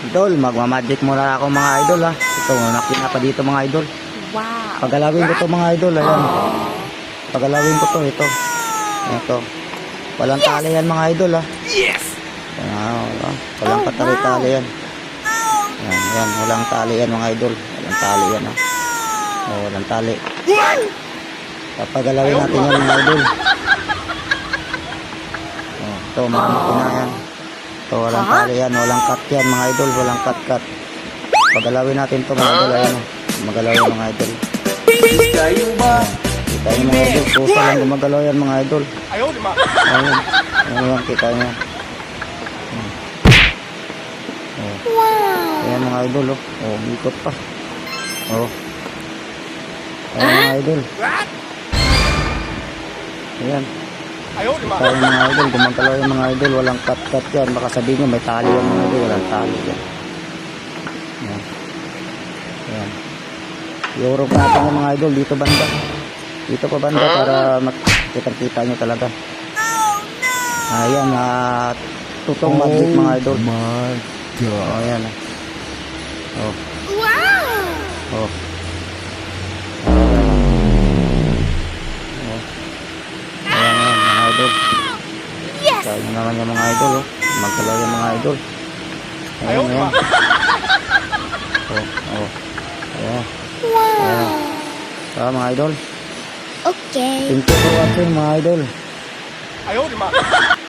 Idol, magmamagic muna ako mga idol ha. Ito, nakina pa dito mga idol. Wow. Pagalawin ko to mga idol, ayan. Pagalawin ko to, ito. Ito. Walang tali yan mga idol ha. Yes! Walang patali-tali yan. Yan, walang tali yan mga idol. Walang tali yan ha. Walang tali. Papagalawin natin yan mga idol. Ito, mga makina yan. Ito, walang tali yan. Walang cut yan mga idol. Walang cut. Pagalawin natin to mga idol. Ayan, magalawin mga idol. Kayo ba? Kita nyo mga idol. Pusa lang gumagalaw yan mga idol. Ayaw, di ba? Ayan, kita nyo. Ayan mga idol. Ikot pa. Ayan mga idol. Ayan. Ayaw, di ba? Tayo mga idol, gumagalaw yung mga idol, walang cut yan. Baka sabihin nyo may tali yan mga idol, walang tali yan. Ayan. Ayan. I-urog natin yung mga idol dito banda. Dito pa banda para makita nyo talaga. Ayan, tutong magic mga idol. Oh my God. Ayan. Wow. Ayan mga idol. Yes. Kaya nyo naman yung mga idol. Magkalaw yung mga idol. Ayaw, di ba? Ayan. Wow. Mga idol. Okay. Thank you for watching mga idol. Ayaw, di ba?